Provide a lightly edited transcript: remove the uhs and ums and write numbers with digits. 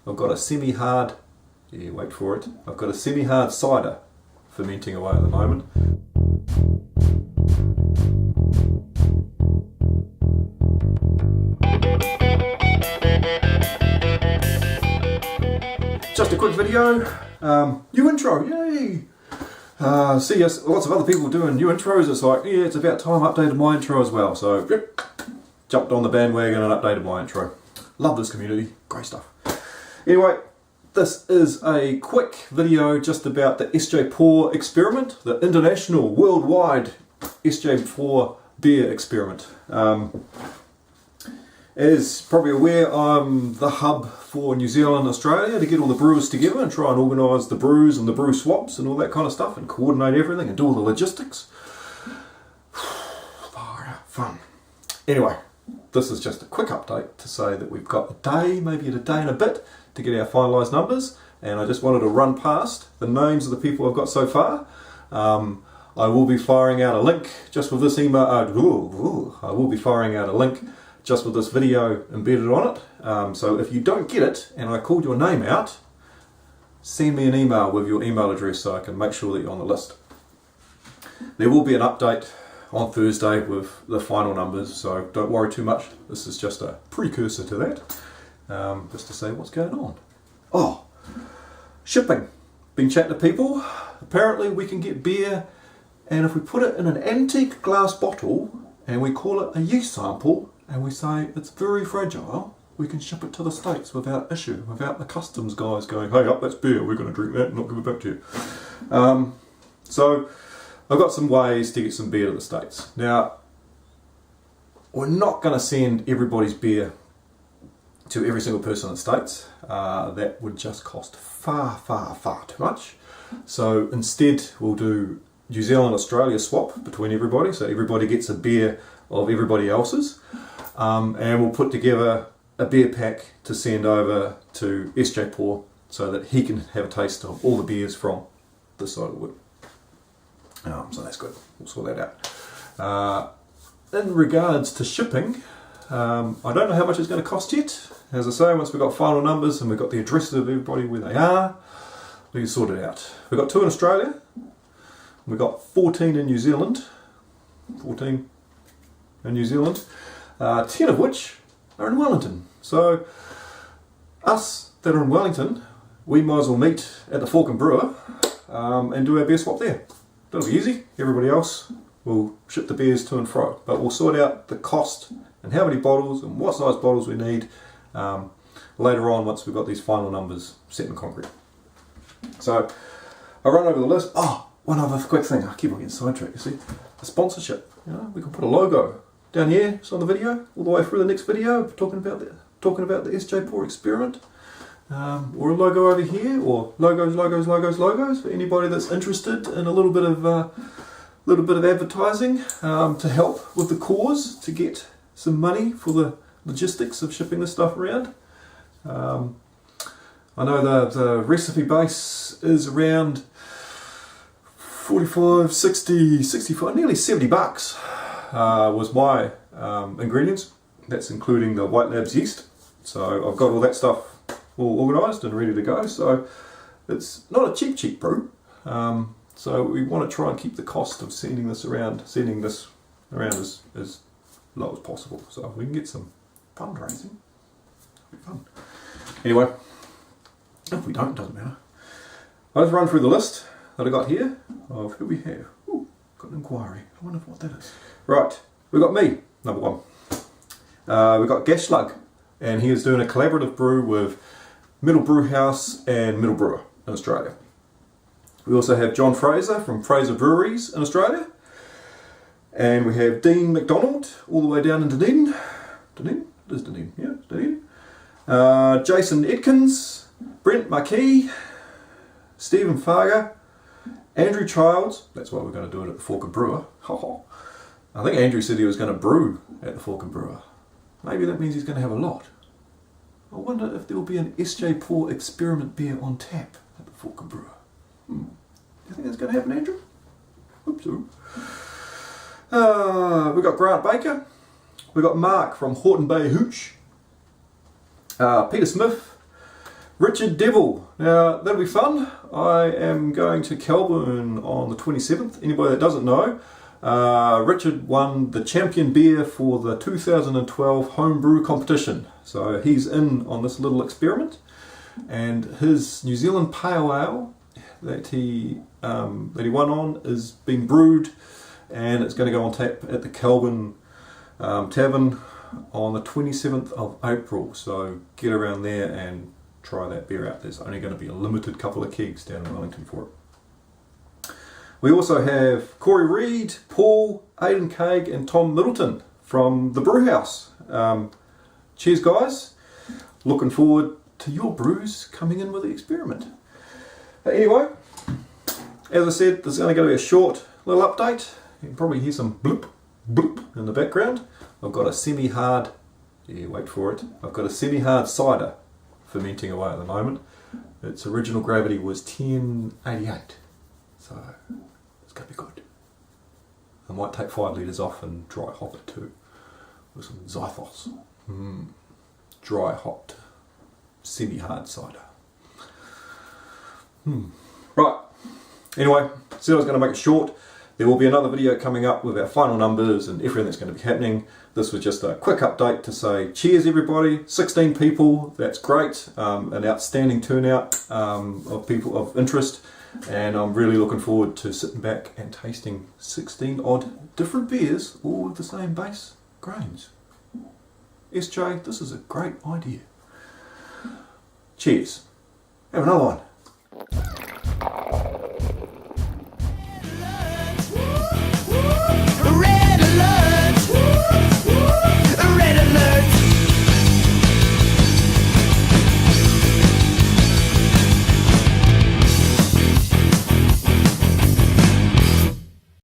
I've got a semi-hard, yeah, wait for it, I've got a semi-hard cider fermenting away at the moment. Just a quick video, new intro, yay! See lots of other people doing new intros. It's like, yeah, it's about time I updated my intro as well. So, yep, jumped on the bandwagon and updated my intro. Love this community, great stuff. Anyway, this is a quick video just about the sjporr experiment, the international, worldwide sjporr beer experiment. As probably aware, I'm the hub for New Zealand and Australia to get all the brewers together and try and organise the brews and the brew swaps and all that kind of stuff and coordinate everything and do all the logistics. Fun. Anyway, this is just a quick update to say that we've got a day, maybe a day and a bit, to get our finalised numbers, and I just wanted to run past the names of the people I've got so far. I will be firing out a link just with this email. I will be firing out a link just with this video embedded on it. So if you don't get it and I called your name out, send me an email with your email address so I can make sure that you're on the list. There will be an update on Thursday with the final numbers, so don't worry too much. This is just a precursor to that, just to say what's going on. Oh, shipping. Been chatting to people. Apparently we can get beer, and if we put it in an antique glass bottle and we call it a yeast sample, and we say it's very fragile, we can ship it to the States without issue, without the customs guys going, hey, up, that's beer, we're going to drink that and not give it back to you. So I've got some ways to get some beer to the States. Now, we're not going to send everybody's beer to every single person in the States. That would just cost far, far, far too much. So instead, we'll do New Zealand Australia swap between everybody, so everybody gets a beer of everybody else's. And we'll put together a beer pack to send over to sjporr so that he can have a taste of all the beers from this side of the wood. So that's good, we'll sort that out. In regards to shipping, I don't know how much it's going to cost yet. As I say, once we've got final numbers and we've got the addresses of everybody where they are, we can sort it out. We've got 2 in Australia, we've got 14 in New Zealand, 10 of which are in Wellington. So us that are in Wellington, we might as well meet at the Fork and Brewer and do our beer swap there. That'll be easy. Everybody else will ship the beers to and fro, but we'll sort out the cost and how many bottles and what size bottles we need later on once we've got these final numbers set in concrete. So I'll run over the list. Oh, one other quick thing. I keep on getting sidetracked, you see. A sponsorship. You know, we can put a logo down here, it's on the video, all the way through the next video, talking about the sjporr experiment, or a logo over here, or logos for anybody that's interested in a little bit of advertising to help with the cause, to get some money for the logistics of shipping this stuff around. I know the recipe base is around 45, 60, 65, nearly $70 was my ingredients. That's including the White Labs yeast. So I've got all that stuff all organised and ready to go. So it's not a cheap brew. So we want to try and keep the cost of sending this around as low as possible. So we can get some fundraising. It'll be fun. Anyway, if we don't, it doesn't matter. I'll just run through the list that I got here of who we have. Ooh, got an inquiry. I wonder what that is. Right, we've got me, number 1. We've got Gashlug, and he is doing a collaborative brew with Middle Brew House and Middle Brewer in Australia. We also have John Fraser from Fraser Breweries in Australia. And we have Dean McDonald, all the way down in Dunedin. Dunedin? It is Dunedin, yeah, it's Dunedin. Jason Edkins, Brent Marquis, Stephen Farger, Andrew Childs. That's why we're going to do it at the Fork and Brewer. I think Andrew said he was going to brew at the Fork and Brewer. Maybe that means he's going to have a lot. I wonder if there will be an sjporr experiment beer on tap at the Fork and Brewer. Do you think that's going to happen, Andrew? Hope so. We've got Grant Baker. We've got Mark from Horton Bay Hooch. Peter Smith. Richard Devil. Now that'll be fun. I am going to Kelburn on the 27th. Anybody that doesn't know, Richard won the champion beer for the 2012 homebrew competition. So he's in on this little experiment, and his New Zealand Pale Ale that he won on is being brewed, and it's going to go on tap at the Kelburn Tavern on the 27th of April. So get around there and try that beer out. There's only going to be a limited couple of kegs down in Wellington for it. We also have Corey Reed, Paul, Aidan Craig and Tom Middleton from the Brew House. Cheers guys, looking forward to your brews coming in with the experiment. Anyway, as I said, this is only going to be a short little update. You can probably hear some bloop bloop in the background. I've got a semi-hard, wait for it, I've got a semi-hard cider fermenting away at the moment. Its original gravity was 1088, so it's going to be good. I might take 5 litres off and dry hop it too with some Zythos. Dry hopped semi-hard cider. Right, anyway, said I was going to make it short. There will be another video coming up with our final numbers and everything that's going to be happening. This was just a quick update to say cheers everybody, 16 people, that's great, an outstanding turnout of people of interest, and I'm really looking forward to sitting back and tasting 16 odd different beers, all with the same base grains. SJ, this is a great idea. Cheers. Have another one.